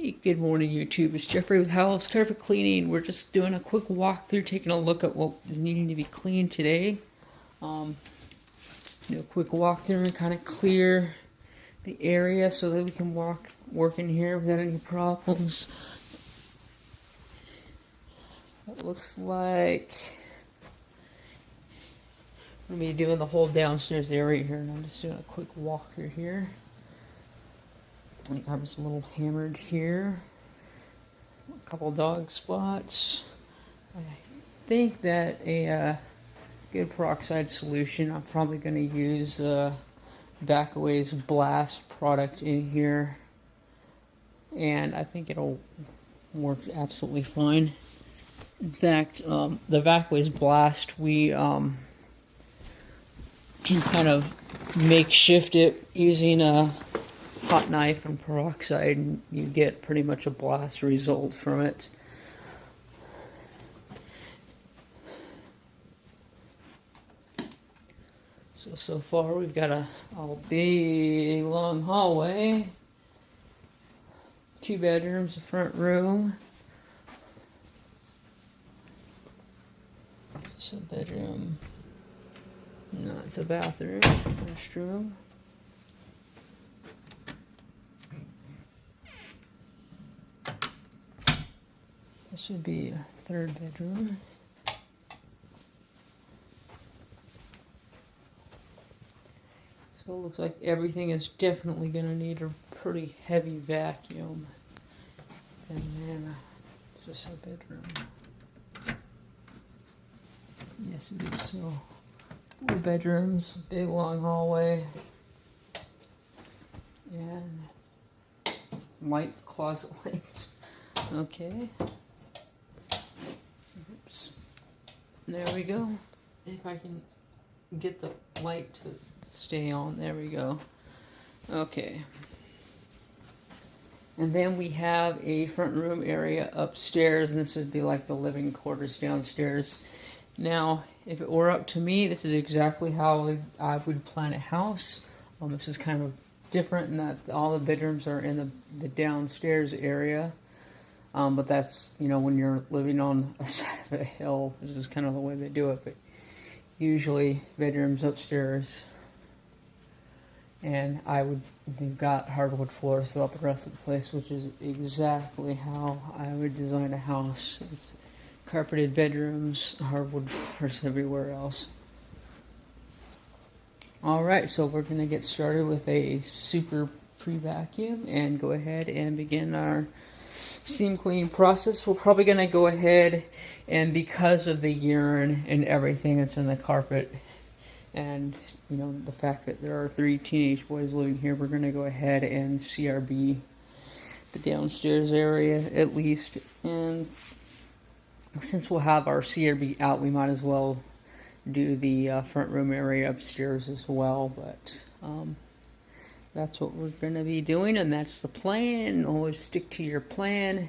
Hey, good morning YouTube. It's Jeffrey with Howells Carpet Cleaning. We're just doing a quick walkthrough, taking a look at what is needing to be cleaned today. Do a quick walkthrough and kind of clear the area so that we can work in here without any problems. It looks like I'm going to be doing the whole downstairs area here, and I'm just doing a quick walkthrough here. I'm just a little hammered here. A couple dog spots. I think that a good peroxide solution, I'm probably going to use Vacaway's Blast product in here. And I think it'll work absolutely fine. In fact, the Vacaway's Blast, we can kind of makeshift it using a hot knife and peroxide, and you get pretty much a blast result from it. So far we've got a big long hallway, 2 bedrooms, a front room. It's a bedroom. No, it's a bathroom, restroom. This would be a 3rd bedroom. So it looks like everything is definitely going to need a pretty heavy vacuum. And then just a bedroom. Yes, it is. So 4 bedrooms, big long hallway, and light closet light. Okay. Oops. There we go. If I can get the light to stay on, there we go. Okay. And then we have a front room area upstairs, and this would be like the living quarters downstairs. Now, if it were up to me, this is exactly how I would plan a house. This is kind of different in that all the bedrooms are in the downstairs area. But that's, when you're living on a side of a hill, this is kind of the way they do it. But usually bedrooms upstairs, and they've got hardwood floors throughout the rest of the place, which is exactly how I would design a house. It's carpeted bedrooms, hardwood floors everywhere else. Alright, so we're going to get started with a super pre-vacuum and go ahead and begin our steam cleaning process. We're probably going to go ahead, and because of the urine and everything that's in the carpet, and the fact that there are 3 teenage boys living here, we're going to go ahead and CRB the downstairs area at least. And since we'll have our CRB out, we might as well do the front room area upstairs as well. But that's what we're going to be doing, and that's the plan. Always stick to your plan.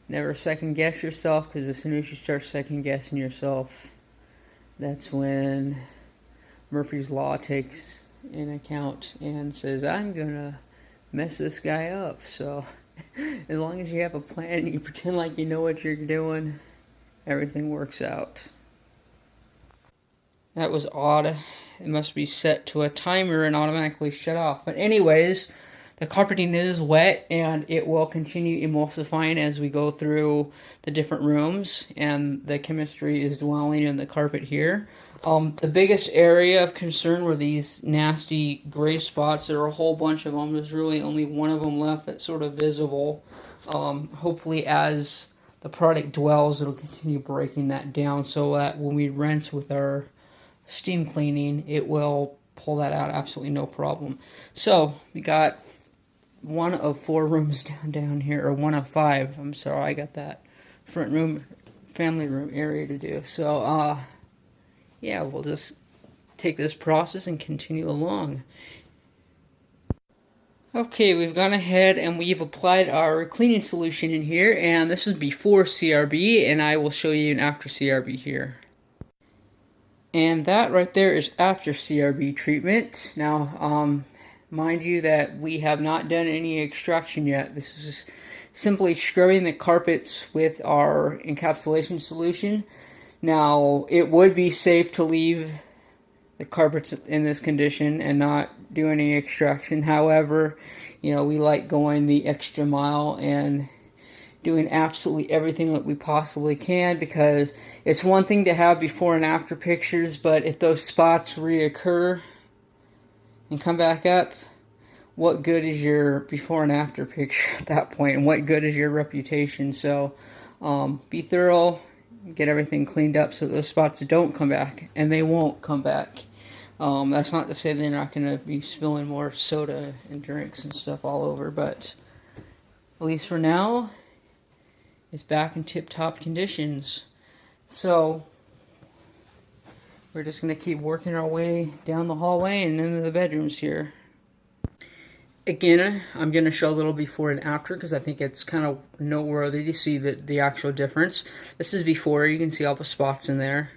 Never second guess yourself, because as soon as you start second guessing yourself, that's when Murphy's Law takes in account and says, I'm going to mess this guy up. So as long as you have a plan and you pretend like you know what you're doing, everything works out. That was odd. It must be set to a timer and automatically shut off. But anyways, the carpeting is wet, and it will continue emulsifying as we go through the different rooms, and the chemistry is dwelling in the carpet here. The biggest area of concern were these nasty gray spots. There are a whole bunch of them. There's really only one of them left that's sort of visible. Hopefully as the product dwells, it'll continue breaking that down so that when we rinse with our steam cleaning, it will pull that out absolutely no problem. So we got 1 of 4 rooms down here, or 1 of 5. I'm sorry, I got that front room, family room area to do. So yeah, we'll just take this process and continue along. Okay, we've gone ahead and we've applied our cleaning solution in here, and this is before CRB, and I will show you an after CRB here. And that right there is after CRB treatment. Now, mind you that we have not done any extraction yet. This is simply scrubbing the carpets with our encapsulation solution. Now, it would be safe to leave the carpets in this condition and not do any extraction. However, you know, we like going the extra mile and doing absolutely everything that we possibly can, because it's one thing to have before and after pictures, but if those spots reoccur and come back up, what good is your before and after picture at that point, and what good is your reputation? So be thorough, get everything cleaned up so those spots don't come back, and they won't come back. That's not to say they're not going to be spilling more soda and drinks and stuff all over, but at least for now, it's back in tip-top conditions. So we're just going to keep working our way down the hallway and into the bedrooms here. Again, I'm going to show a little before and after because I think it's kind of noteworthy to see the actual difference. This is before. You can see all the spots in there,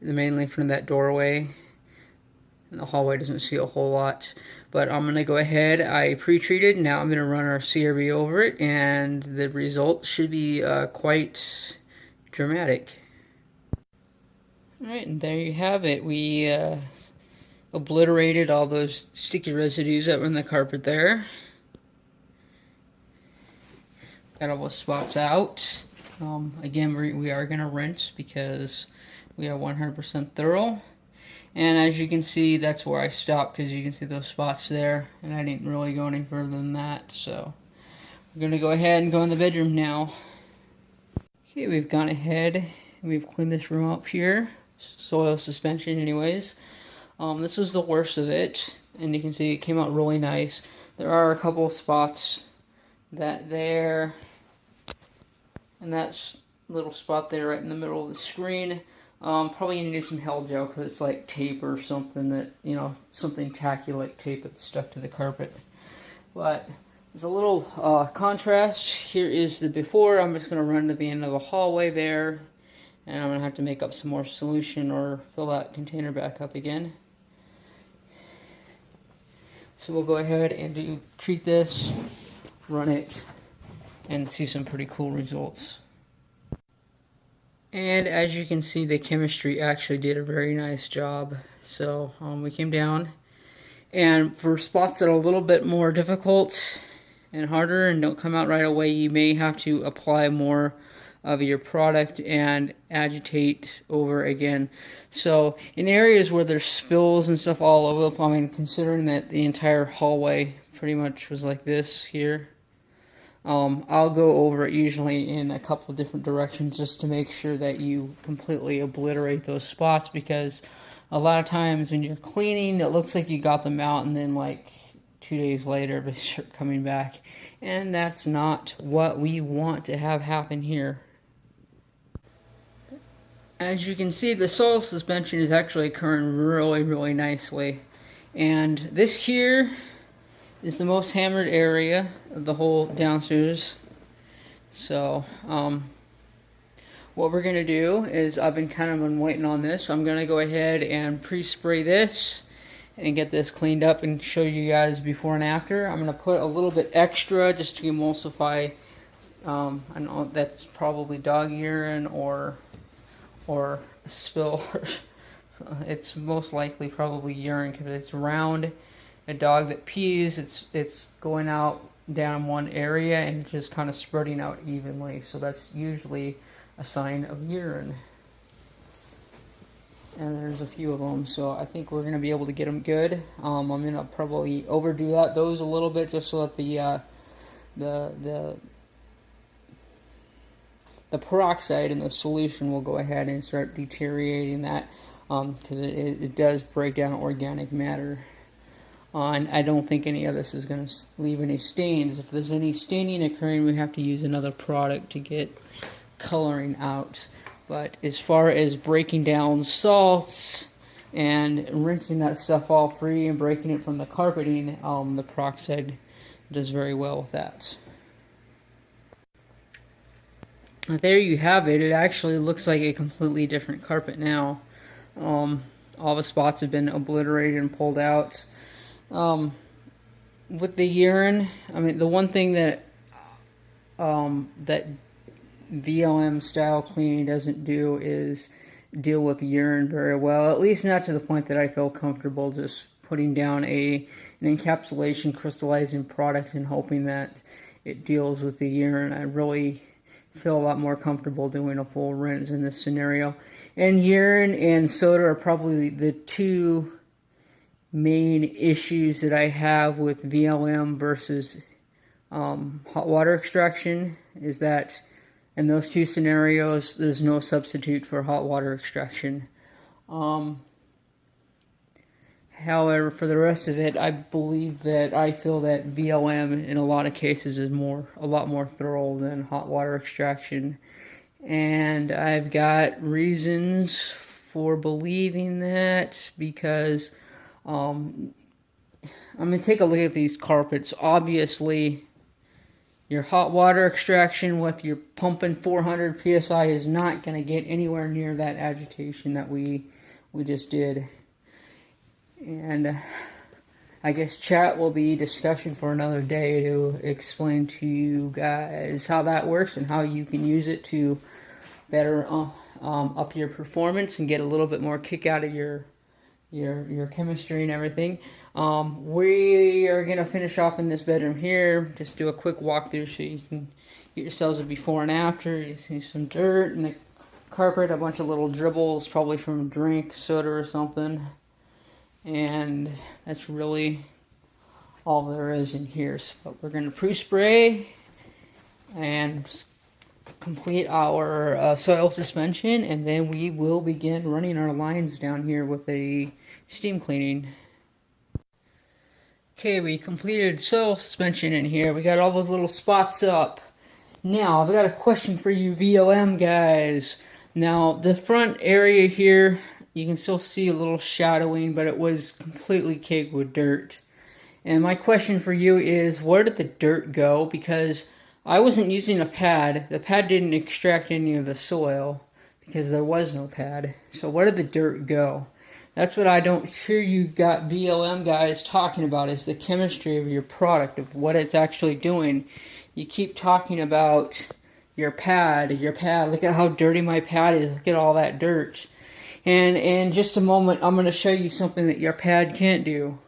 mainly from that doorway. And the hallway doesn't see a whole lot. But I'm going to go ahead. I pre-treated. Now I'm going to run our CRB over it, and the result should be quite dramatic. Alright, and there you have it. We obliterated all those sticky residues that were in the carpet there. Got all those spots out. Again, we are going to rinse because we are 100% thorough. And as you can see, that's where I stopped, because you can see those spots there, and I didn't really go any further than that. So we're going to go ahead and go in the bedroom now. Okay, we've gone ahead and we've cleaned this room up here. Soil suspension anyways. This was the worst of it, and you can see it came out really nice. There are a couple of spots that there, and that little spot there right in the middle of the screen. Probably gonna need some hell gel because it's like tape or something that, you know, something tacky like tape that's stuck to the carpet. But there's a little contrast. Here is the before. I'm just gonna run to the end of the hallway there, and I'm gonna have to make up some more solution or fill that container back up again. So we'll go ahead and treat this, run it, and see some pretty cool results. And as you can see, the chemistry actually did a very nice job. So we came down, and for spots that are a little bit more difficult and harder and don't come out right away, you may have to apply more of your product and agitate over again. So in areas where there's spills and stuff all over the place, I mean, considering that the entire hallway pretty much was like this here, I'll go over it usually in a couple of different directions just to make sure that you completely obliterate those spots, because a lot of times when you're cleaning, it looks like you got them out, and then like 2 days later they start coming back, and that's not what we want to have happen here. As you can see, the soil suspension is actually occurring really nicely, and this here is the most hammered area of the whole downstairs. So what we're going to do is, I've been waiting on this, so I'm going to go ahead and pre-spray this and get this cleaned up and show you guys before and after. I'm going to put a little bit extra just to emulsify. I know that's probably dog urine or spill. So it's most likely probably urine because it's round. A dog that pees, it's going out down one area and just kind of spreading out evenly. So that's usually a sign of urine. And there's a few of them, so I think we're going to be able to get them good. I'm going to probably overdo those a little bit just so that the peroxide in the solution will go ahead and start deteriorating that, because it does break down organic matter. And I don't think any of this is going to leave any stains. If there's any staining occurring, we have to use another product to get coloring out. But as far as breaking down salts and rinsing that stuff all free and breaking it from the carpeting, the peroxide does very well with that. There you have it. It actually looks like a completely different carpet now. All the spots have been obliterated and pulled out. with the urine, I mean, the one thing that that VLM style cleaning doesn't do is deal with urine very well, at least not to the point that I feel comfortable just putting down an encapsulation crystallizing product and hoping that it deals with the urine. I really feel a lot more comfortable doing a full rinse in this scenario. And urine and soda are probably the two main issues that I have with VLM versus hot water extraction, is that in those two scenarios, there's no substitute for hot water extraction. However, for the rest of it, I feel that VLM in a lot of cases is a lot more thorough than hot water extraction. And I've got reasons for believing that, because I'm going to take a look at these carpets. Obviously, your hot water extraction with your pumping 400 psi is not going to get anywhere near that agitation that we just did. And I guess chat will be discussion for another day to explain to you guys how that works and how you can use it to better up your performance and get a little bit more kick out of your chemistry and everything. We are going to finish off in this bedroom here. Just do a quick walkthrough so you can get yourselves a before and after. You see some dirt in the carpet, a bunch of little dribbles, probably from a drink, soda or something. And that's really all there is in here. So we're going to pre-spray and complete our soil suspension, and then we will begin running our lines down here with a steam cleaning. Okay, we completed soil suspension in here. We got all those little spots up. Now, I've got a question for you VLM guys. Now, the front area here, you can still see a little shadowing, but it was completely caked with dirt. And my question for you is, where did the dirt go? Because I wasn't using a pad. The pad didn't extract any of the soil because there was no pad. So where did the dirt go? That's what I don't hear you got VLM guys talking about, is the chemistry of your product, of what it's actually doing. You keep talking about your pad. Look at how dirty my pad is. Look at all that dirt. And in just a moment, I'm going to show you something that your pad can't do.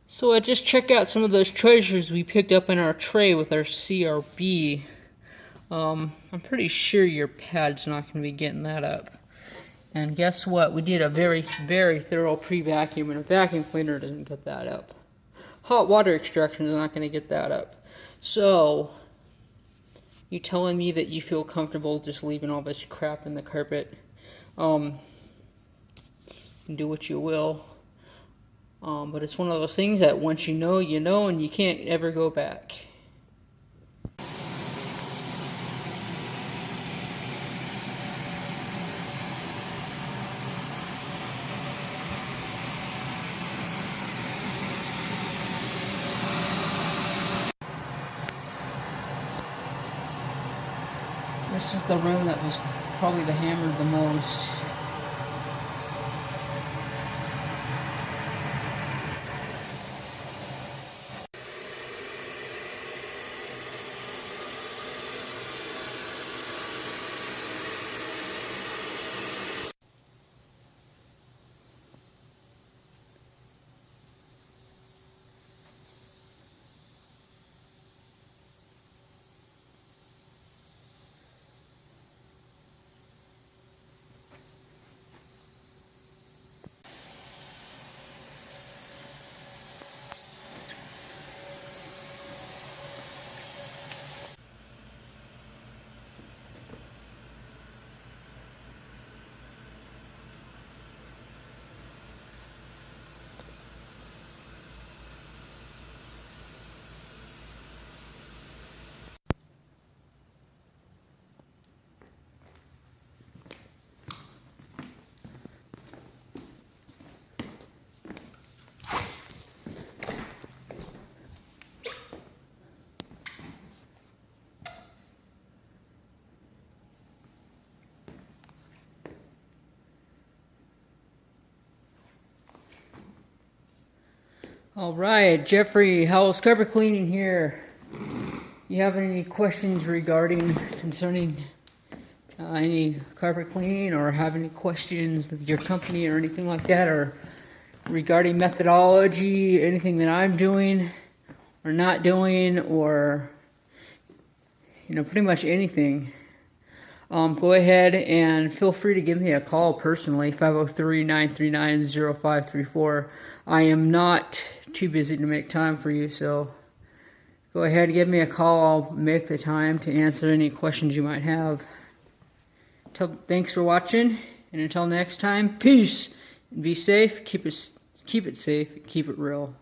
So I just checked out some of those treasures we picked up in our tray with our CRB. I'm pretty sure your pad's not going to be getting that up. And guess what? We did a very, very thorough pre-vacuum, and a vacuum cleaner doesn't get that up. Hot water extraction is not going to get that up. So, you telling me that you feel comfortable just leaving all this crap in the carpet? You can do what you will. But it's one of those things that once you know, and you can't ever go back. This is the room that was probably hammered the most. All right, Jeffrey, Howells Carpet Cleaning here. You have any questions concerning any carpet cleaning, or have any questions with your company or anything like that, or regarding methodology, anything that I'm doing or not doing, or pretty much anything, go ahead and feel free to give me a call personally, 503-939-0534. I am not too busy to make time for you, so go ahead and give me a call. I'll make the time to answer any questions you might have. Thanks for watching, and until next time, peace, and be safe. Keep it safe, keep it real.